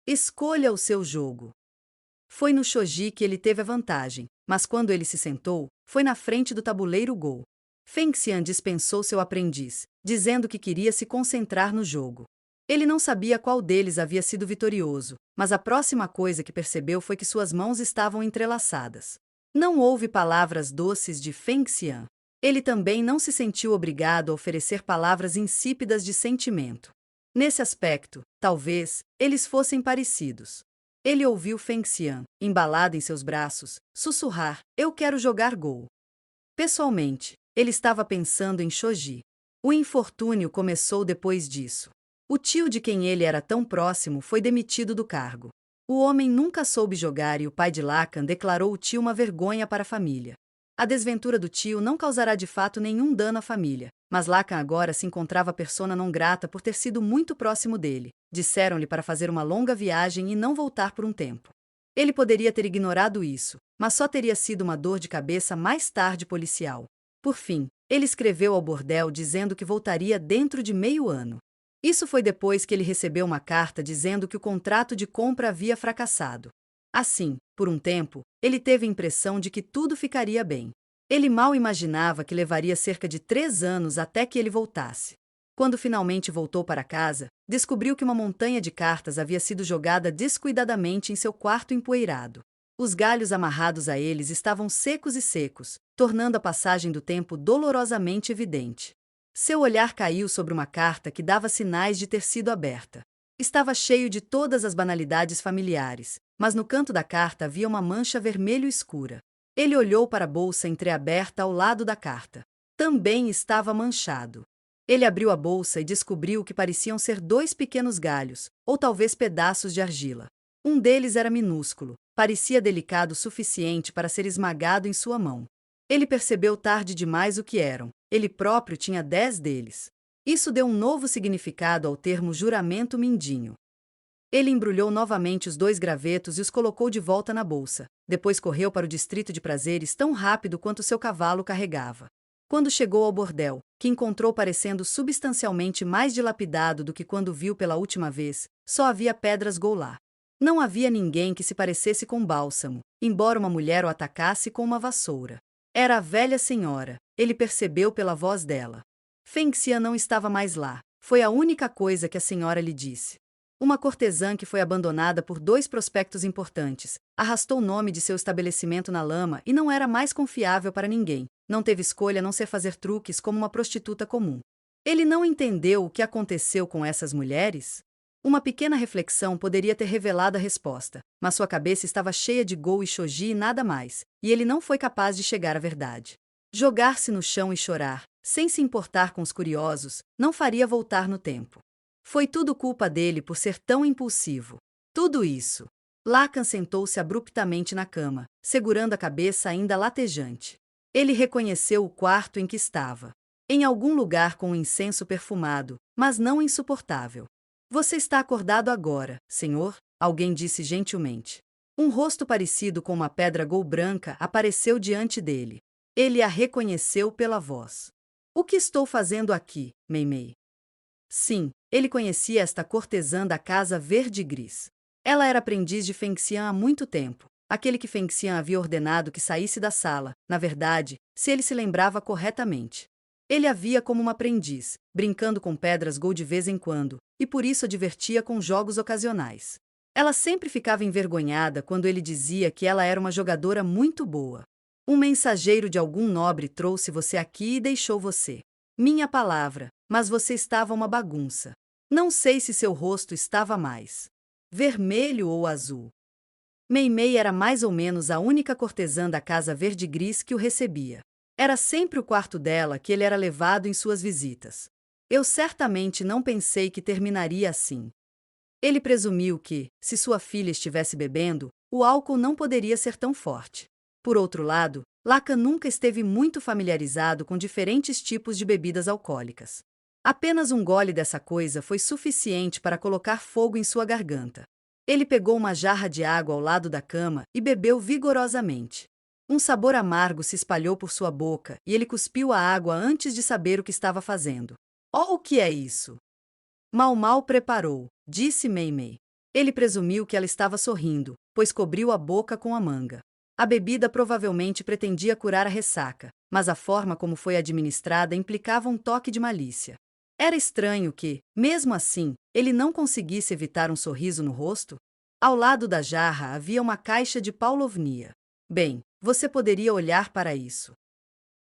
Escolha o seu jogo. Foi no shogi que ele teve a vantagem, mas quando ele se sentou, foi na frente do tabuleiro Go. Feng Xian dispensou seu aprendiz, dizendo que queria se concentrar no jogo. Ele não sabia qual deles havia sido vitorioso, mas a próxima coisa que percebeu foi que suas mãos estavam entrelaçadas. Não houve palavras doces de Feng Xian. Ele também não se sentiu obrigado a oferecer palavras insípidas de sentimento. Nesse aspecto, talvez, eles fossem parecidos. Ele ouviu Feng Xian, embalado em seus braços, sussurrar: "Eu quero jogar Go." Pessoalmente, ele estava pensando em shogi. O infortúnio começou depois disso. O tio de quem ele era tão próximo foi demitido do cargo. O homem nunca soube jogar e o pai de Lacan declarou o tio uma vergonha para a família. A desventura do tio não causará de fato nenhum dano à família, mas Lacan agora se encontrava persona não grata por ter sido muito próximo dele. Disseram-lhe para fazer uma longa viagem e não voltar por um tempo. Ele poderia ter ignorado isso, mas só teria sido uma dor de cabeça mais tarde policial. Por fim, ele escreveu ao bordel dizendo que voltaria dentro de meio ano. Isso foi depois que ele recebeu uma carta dizendo que o contrato de compra havia fracassado. Assim, por um tempo, ele teve a impressão de que tudo ficaria bem. Ele mal imaginava que levaria cerca de 3 anos até que ele voltasse. Quando finalmente voltou para casa, descobriu que uma montanha de cartas havia sido jogada descuidadamente em seu quarto empoeirado. Os galhos amarrados a eles estavam secos e secos, tornando a passagem do tempo dolorosamente evidente. Seu olhar caiu sobre uma carta que dava sinais de ter sido aberta. Estava cheio de todas as banalidades familiares, mas no canto da carta havia uma mancha vermelho escura. Ele olhou para a bolsa entreaberta ao lado da carta. Também estava manchado. Ele abriu a bolsa e descobriu que pareciam ser 2 pequenos galhos, ou talvez pedaços de argila. Um deles era minúsculo, parecia delicado o suficiente para ser esmagado em sua mão. Ele percebeu tarde demais o que eram. Ele próprio tinha 10 deles. Isso deu um novo significado ao termo juramento mindinho. Ele embrulhou novamente os 2 gravetos e os colocou de volta na bolsa. Depois correu para o distrito de prazeres tão rápido quanto seu cavalo carregava. Quando chegou ao bordel, que encontrou parecendo substancialmente mais dilapidado do que quando viu pela última vez, só havia pedras Go lá. Não havia ninguém que se parecesse com Bálsamo, embora uma mulher o atacasse com uma vassoura. Era a velha senhora, ele percebeu pela voz dela. Feng Xian não estava mais lá, foi a única coisa que a senhora lhe disse. Uma cortesã que foi abandonada por 2 prospectos importantes, arrastou o nome de seu estabelecimento na lama e não era mais confiável para ninguém. Não teve escolha a não ser fazer truques como uma prostituta comum. Ele não entendeu o que aconteceu com essas mulheres? Uma pequena reflexão poderia ter revelado a resposta, mas sua cabeça estava cheia de Go e shogi e nada mais, e ele não foi capaz de chegar à verdade. Jogar-se no chão e chorar, sem se importar com os curiosos, não faria voltar no tempo. Foi tudo culpa dele por ser tão impulsivo. Tudo isso. Lacan sentou-se abruptamente na cama, segurando a cabeça ainda latejante. Ele reconheceu o quarto em que estava. Em algum lugar com um incenso perfumado, mas não insuportável. "Você está acordado agora, senhor?" alguém disse gentilmente. Um rosto parecido com uma pedra Go branca apareceu diante dele. Ele a reconheceu pela voz. "O que estou fazendo aqui, Meimei?" Sim, ele conhecia esta cortesã da casa verde e gris. Ela era aprendiz de Feng Xian há muito tempo. Aquele que Feng Xian havia ordenado que saísse da sala, na verdade, se ele se lembrava corretamente. Ele a via como uma aprendiz, brincando com pedras Go de vez em quando, e por isso a divertia com jogos ocasionais. Ela sempre ficava envergonhada quando ele dizia que ela era uma jogadora muito boa. "Um mensageiro de algum nobre trouxe você aqui e deixou você. Minha palavra, mas você estava uma bagunça. Não sei se seu rosto estava mais vermelho ou azul." Meimei era mais ou menos a única cortesã da casa verde-gris que o recebia. Era sempre o quarto dela que ele era levado em suas visitas. Eu certamente não pensei que terminaria assim. Ele presumiu que, se sua filha estivesse bebendo, o álcool não poderia ser tão forte. Por outro lado, Lacan nunca esteve muito familiarizado com diferentes tipos de bebidas alcoólicas. Apenas um gole dessa coisa foi suficiente para colocar fogo em sua garganta. Ele pegou uma jarra de água ao lado da cama e bebeu vigorosamente. Um sabor amargo se espalhou por sua boca e ele cuspiu a água antes de saber o que estava fazendo. "Oh, o que é isso?" "Mal preparou", disse Meimei. Ele presumiu que ela estava sorrindo, pois cobriu a boca com a manga. A bebida provavelmente pretendia curar a ressaca, mas a forma como foi administrada implicava um toque de malícia. Era estranho que, mesmo assim, ele não conseguisse evitar um sorriso no rosto. Ao lado da jarra havia uma caixa de Pavlovnia. Bem, você poderia olhar para isso.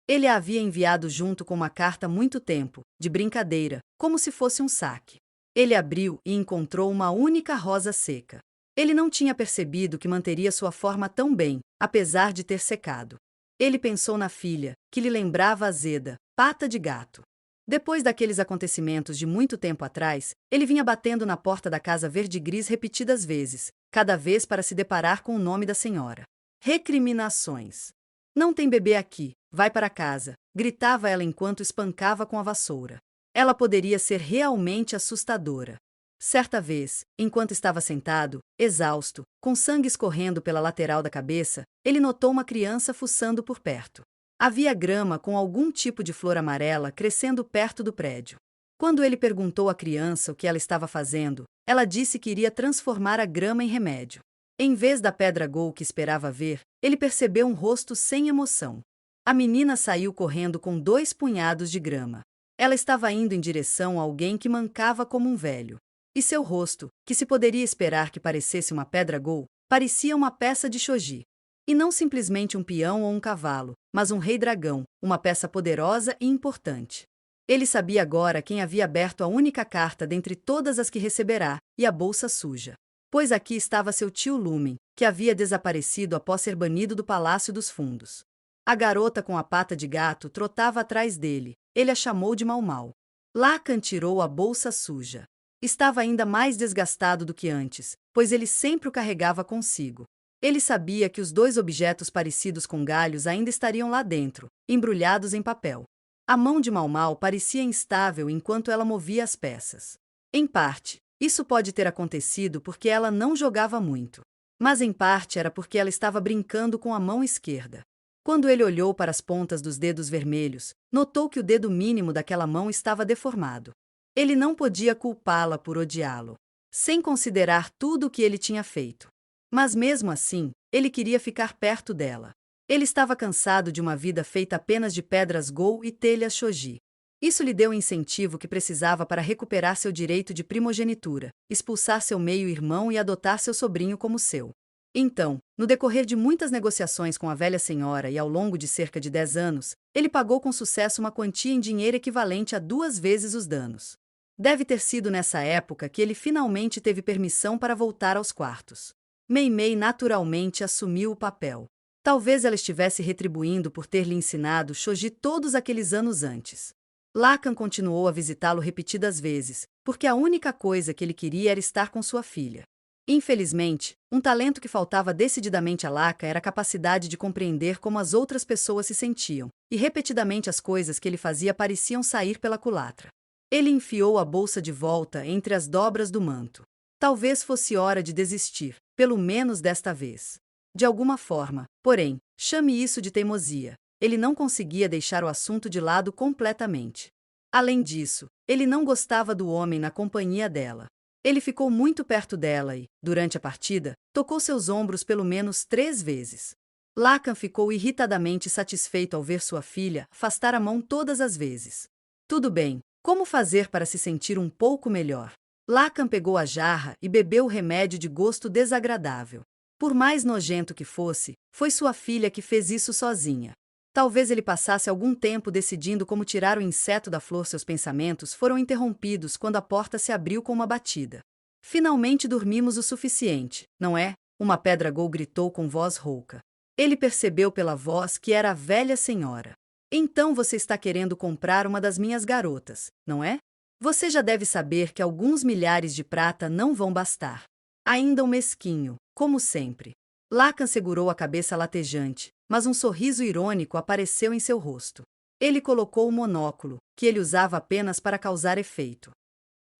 Ele a havia enviado junto com uma carta há muito tempo, de brincadeira, como se fosse um saque. Ele abriu e encontrou uma única rosa seca. Ele não tinha percebido que manteria sua forma tão bem, apesar de ter secado. Ele pensou na filha, que lhe lembrava azeda, pata de gato. Depois daqueles acontecimentos de muito tempo atrás, ele vinha batendo na porta da casa verde-gris repetidas vezes, cada vez para se deparar com o nome da senhora. Recriminações. Não tem bebê aqui, vai para casa, gritava ela enquanto espancava com a vassoura. Ela poderia ser realmente assustadora. Certa vez, enquanto estava sentado, exausto, com sangue escorrendo pela lateral da cabeça, ele notou uma criança fuçando por perto. Havia grama com algum tipo de flor amarela crescendo perto do prédio. Quando ele perguntou à criança o que ela estava fazendo, ela disse que iria transformar a grama em remédio. Em vez da pedra gol que esperava ver, ele percebeu um rosto sem emoção. A menina saiu correndo com 2 punhados de grama. Ela estava indo em direção a alguém que mancava como um velho. E seu rosto, que se poderia esperar que parecesse uma pedra gol, parecia uma peça de shogi. E não simplesmente um peão ou um cavalo, mas um rei-dragão, uma peça poderosa e importante. Ele sabia agora quem havia aberto a única carta dentre todas as que receberá, e a bolsa suja. Pois aqui estava seu tio Lumen, que havia desaparecido após ser banido do Palácio dos Fundos. A garota com a pata de gato trotava atrás dele. Ele a chamou de Mau-Mau. Lacan tirou a bolsa suja. Estava ainda mais desgastado do que antes, pois ele sempre o carregava consigo. Ele sabia que os 2 objetos parecidos com galhos ainda estariam lá dentro, embrulhados em papel. A mão de Mau-Mau parecia instável enquanto ela movia as peças. Em parte, isso pode ter acontecido porque ela não jogava muito. Mas em parte era porque ela estava brincando com a mão esquerda. Quando ele olhou para as pontas dos dedos vermelhos, notou que o dedo mínimo daquela mão estava deformado. Ele não podia culpá-la por odiá-lo, sem considerar tudo o que ele tinha feito. Mas mesmo assim, ele queria ficar perto dela. Ele estava cansado de uma vida feita apenas de pedras gol e telhas shoji. Isso lhe deu o incentivo que precisava para recuperar seu direito de primogenitura, expulsar seu meio-irmão e adotar seu sobrinho como seu. Então, no decorrer de muitas negociações com a velha senhora e ao longo de cerca de 10 anos, ele pagou com sucesso uma quantia em dinheiro equivalente a 2 vezes os danos. Deve ter sido nessa época que ele finalmente teve permissão para voltar aos quartos. Mei-Mei naturalmente assumiu o papel. Talvez ela estivesse retribuindo por ter lhe ensinado shogi todos aqueles anos antes. Lacan continuou a visitá-lo repetidas vezes, porque a única coisa que ele queria era estar com sua filha. Infelizmente, um talento que faltava decididamente a Lacan era a capacidade de compreender como as outras pessoas se sentiam, e repetidamente as coisas que ele fazia pareciam sair pela culatra. Ele enfiou a bolsa de volta entre as dobras do manto. Talvez fosse hora de desistir, pelo menos desta vez. De alguma forma, porém, chame isso de teimosia. Ele não conseguia deixar o assunto de lado completamente. Além disso, ele não gostava do homem na companhia dela. Ele ficou muito perto dela e, durante a partida, tocou seus ombros pelo menos 3 vezes. Lacan ficou irritadamente satisfeito ao ver sua filha afastar a mão todas as vezes. Tudo bem, como fazer para se sentir um pouco melhor? Lacan pegou a jarra e bebeu o remédio de gosto desagradável. Por mais nojento que fosse, foi sua filha que fez isso sozinha. Talvez ele passasse algum tempo decidindo como tirar o inseto da flor. Seus pensamentos foram interrompidos quando a porta se abriu com uma batida. Finalmente dormimos o suficiente, não é? Uma pedra gol gritou com voz rouca. Ele percebeu pela voz que era a velha senhora. Então você está querendo comprar uma das minhas garotas, não é? Você já deve saber que alguns milhares de prata não vão bastar. Ainda um mesquinho, como sempre. Lacan segurou a cabeça latejante, mas um sorriso irônico apareceu em seu rosto. Ele colocou o monóculo, que ele usava apenas para causar efeito.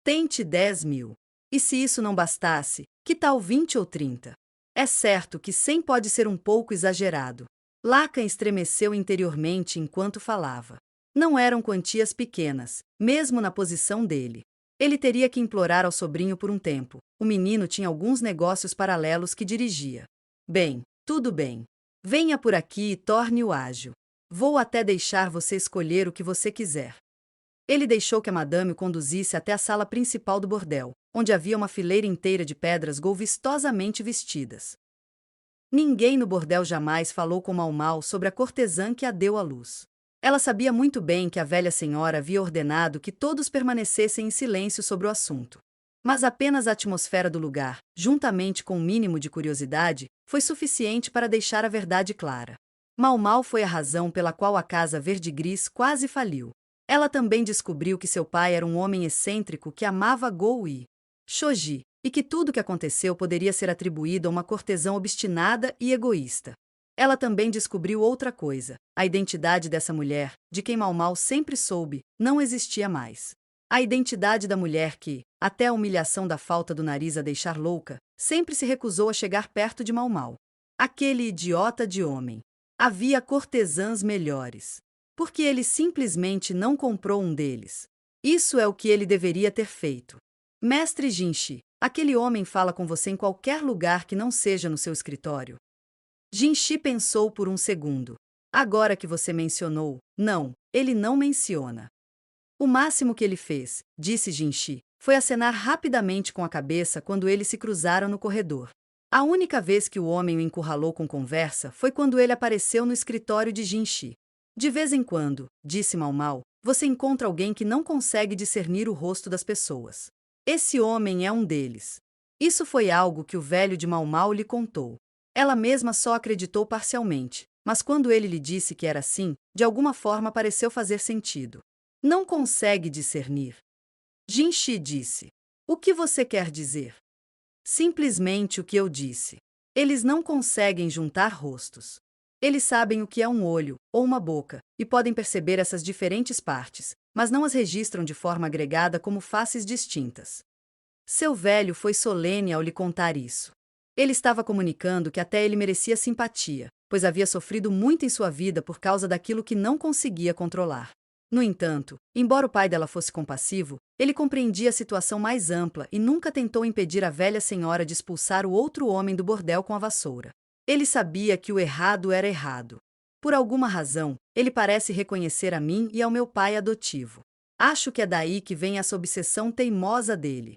Tente 10.000. E se isso não bastasse, que tal 20 ou 30? É certo que 100 pode ser um pouco exagerado. Lacan estremeceu interiormente enquanto falava. Não eram quantias pequenas, mesmo na posição dele. Ele teria que implorar ao sobrinho por um tempo. O menino tinha alguns negócios paralelos que dirigia. Bem, tudo bem. Venha por aqui e torne-o ágil. Vou até deixar você escolher o que você quiser. Ele deixou que a madame o conduzisse até a sala principal do bordel, onde havia uma fileira inteira de pedras Gol vistosamente vestidas. Ninguém no bordel jamais falou com Mau sobre a cortesã que a deu à luz. Ela sabia muito bem que a velha senhora havia ordenado que todos permanecessem em silêncio sobre o assunto. Mas apenas a atmosfera do lugar, juntamente com um mínimo de curiosidade, foi suficiente para deixar a verdade clara. Mau foi a razão pela qual a casa verde-gris quase faliu. Ela também descobriu que seu pai era um homem excêntrico que amava Gou e Shoji, e que tudo o que aconteceu poderia ser atribuído a uma cortesã obstinada e egoísta. Ela também descobriu outra coisa: a identidade dessa mulher, de quem Mau sempre soube, não existia mais. A identidade da mulher que, até a humilhação da falta do nariz a deixar louca, sempre se recusou a chegar perto de Mau. Aquele idiota de homem. Havia cortesãs melhores. Porque ele simplesmente não comprou um deles. Isso é o que ele deveria ter feito. Mestre Jinshi, aquele homem fala com você em qualquer lugar que não seja no seu escritório. Jinshi pensou por um segundo. Agora que você mencionou, não, ele não menciona. O máximo que ele fez, disse Jinshi, foi acenar rapidamente com a cabeça quando eles se cruzaram no corredor. A única vez que o homem o encurralou com conversa foi quando ele apareceu no escritório de Jinshi. De vez em quando, disse Mau, você encontra alguém que não consegue discernir o rosto das pessoas. Esse homem é um deles. Isso foi algo que o velho de Mau lhe contou. Ela mesma só acreditou parcialmente, mas quando ele lhe disse que era assim, de alguma forma pareceu fazer sentido. Não consegue discernir. Jinshi disse. O que você quer dizer? Simplesmente o que eu disse. Eles não conseguem juntar rostos. Eles sabem o que é um olho, ou uma boca, e podem perceber essas diferentes partes, mas não as registram de forma agregada como faces distintas. Seu velho foi solene ao lhe contar isso. Ele estava comunicando que até ele merecia simpatia, pois havia sofrido muito em sua vida por causa daquilo que não conseguia controlar. No entanto, embora o pai dela fosse compassivo, ele compreendia a situação mais ampla e nunca tentou impedir a velha senhora de expulsar o outro homem do bordel com a vassoura. Ele sabia que o errado era errado. Por alguma razão, ele parece reconhecer a mim e ao meu pai adotivo. Acho que é daí que vem essa obsessão teimosa dele.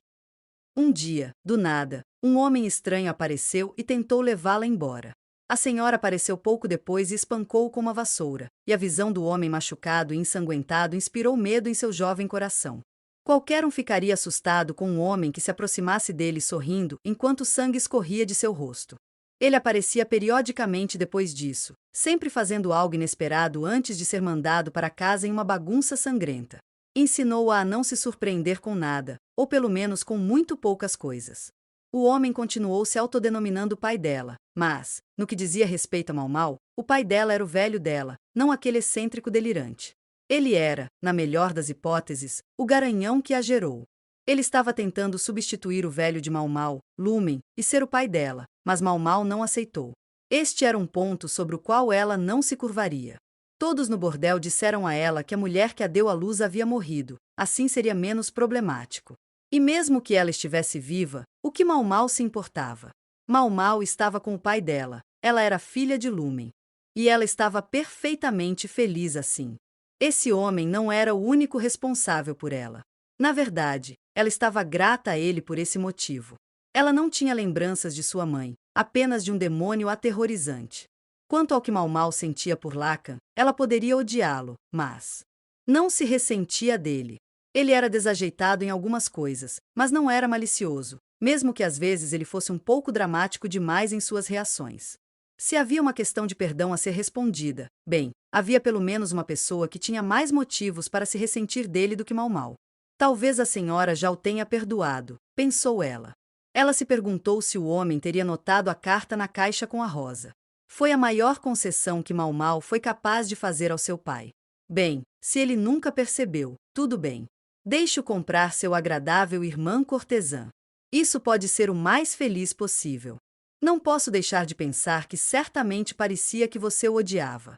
Um dia, do nada, um homem estranho apareceu e tentou levá-la embora. A senhora apareceu pouco depois e espancou-o com uma vassoura, e a visão do homem machucado e ensanguentado inspirou medo em seu jovem coração. Qualquer um ficaria assustado com um homem que se aproximasse dele sorrindo enquanto o sangue escorria de seu rosto. Ele aparecia periodicamente depois disso, sempre fazendo algo inesperado antes de ser mandado para casa em uma bagunça sangrenta. Ensinou-a a não se surpreender com nada, ou pelo menos com muito poucas coisas. O homem continuou se autodenominando pai dela, mas, no que dizia respeito a Mau, o pai dela era o velho dela, não aquele excêntrico delirante. Ele era, na melhor das hipóteses, o garanhão que a gerou. Ele estava tentando substituir o velho de Mau, Lumen, e ser o pai dela, mas Mau não aceitou. Este era um ponto sobre o qual ela não se curvaria. Todos no bordel disseram a ela que a mulher que a deu à luz havia morrido, assim seria menos problemático. E mesmo que ela estivesse viva, o que Mau se importava? Mau estava com o pai dela, ela era filha de Lumen. E ela estava perfeitamente feliz assim. Esse homem não era o único responsável por ela. Na verdade, ela estava grata a ele por esse motivo. Ela não tinha lembranças de sua mãe, apenas de um demônio aterrorizante. Quanto ao que Mau sentia por Lacan, ela poderia odiá-lo, mas não se ressentia dele. Ele era desajeitado em algumas coisas, mas não era malicioso, mesmo que às vezes ele fosse um pouco dramático demais em suas reações. Se havia uma questão de perdão a ser respondida, bem, havia pelo menos uma pessoa que tinha mais motivos para se ressentir dele do que Mau. Talvez a senhora já o tenha perdoado, pensou ela. Ela se perguntou se o homem teria notado a carta na caixa com a rosa. Foi a maior concessão que Mau foi capaz de fazer ao seu pai. Bem, se ele nunca percebeu, tudo bem. Deixe-o comprar seu agradável irmã cortesã. Isso pode ser o mais feliz possível. Não posso deixar de pensar que certamente parecia que você o odiava.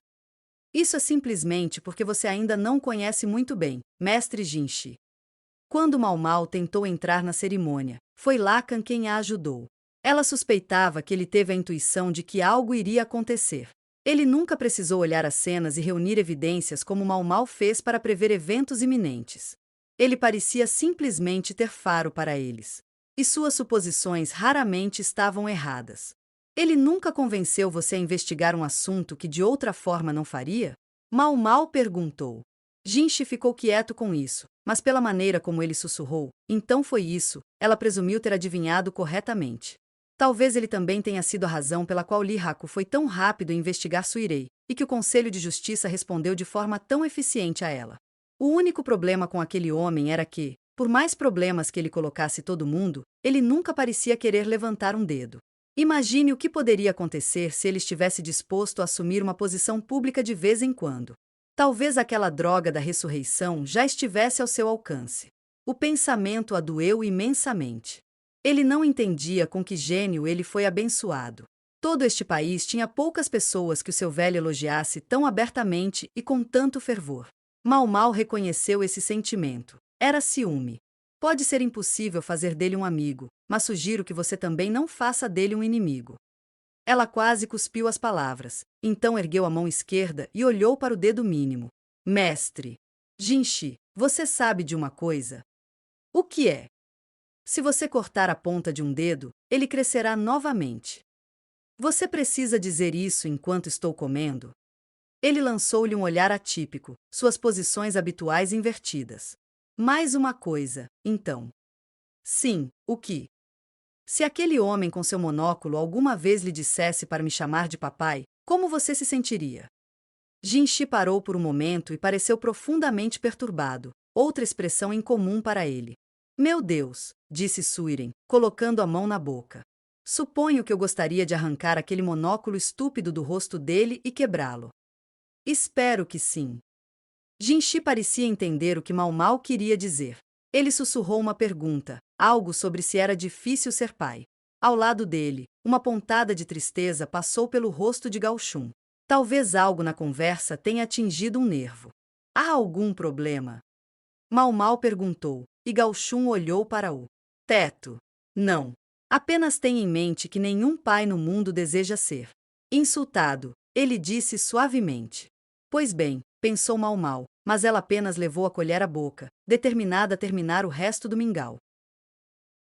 Isso é simplesmente porque você ainda não o conhece muito bem, mestre Jinshi. Quando Mau Mau tentou entrar na cerimônia, foi Lacan quem a ajudou. Ela suspeitava que ele teve a intuição de que algo iria acontecer. Ele nunca precisou olhar as cenas e reunir evidências como Mau Mau fez para prever eventos iminentes. Ele parecia simplesmente ter faro para eles. E suas suposições raramente estavam erradas. Ele nunca convenceu você a investigar um assunto que de outra forma não faria? Mau Mau perguntou. Jinchi ficou quieto com isso, mas pela maneira como ele sussurrou, então foi isso, ela presumiu ter adivinhado corretamente. Talvez ele também tenha sido a razão pela qual Lee Haku foi tão rápido em investigar Suirei, e que o Conselho de Justiça respondeu de forma tão eficiente a ela. O único problema com aquele homem era que, por mais problemas que ele colocasse todo mundo, ele nunca parecia querer levantar um dedo. Imagine o que poderia acontecer se ele estivesse disposto a assumir uma posição pública de vez em quando. Talvez aquela droga da ressurreição já estivesse ao seu alcance. O pensamento a doeu imensamente. Ele não entendia com que gênio ele foi abençoado. Todo este país tinha poucas pessoas que o seu velho elogiasse tão abertamente e com tanto fervor. Mau Mau reconheceu esse sentimento. Era ciúme. Pode ser impossível fazer dele um amigo, mas sugiro que você também não faça dele um inimigo. Ela quase cuspiu as palavras, então ergueu a mão esquerda e olhou para o dedo mínimo. Mestre! Jinchi, você sabe de uma coisa? O que é? Se você cortar a ponta de um dedo, ele crescerá novamente. Você precisa dizer isso enquanto estou comendo? Ele lançou-lhe um olhar atípico, suas posições habituais invertidas. Mais uma coisa, então. Sim, o que? Se aquele homem com seu monóculo alguma vez lhe dissesse para me chamar de papai, como você se sentiria? Jinchi parou por um momento e pareceu profundamente perturbado, outra expressão incomum para ele. Meu Deus, disse Suiren, colocando a mão na boca. Suponho que eu gostaria de arrancar aquele monóculo estúpido do rosto dele e quebrá-lo. Espero que sim. Jinchi parecia entender o que Mau Mau queria dizer. Ele sussurrou uma pergunta, algo sobre se era difícil ser pai. Ao lado dele, uma pontada de tristeza passou pelo rosto de Gao Shun. Talvez algo na conversa tenha atingido um nervo. Há algum problema? Mau Mau perguntou, e Gao Shun olhou para o teto. Não. Apenas tenha em mente que nenhum pai no mundo deseja ser insultado, ele disse suavemente. Pois bem, pensou Mau Mau, mas ela apenas levou a colher à boca, determinada a terminar o resto do mingau.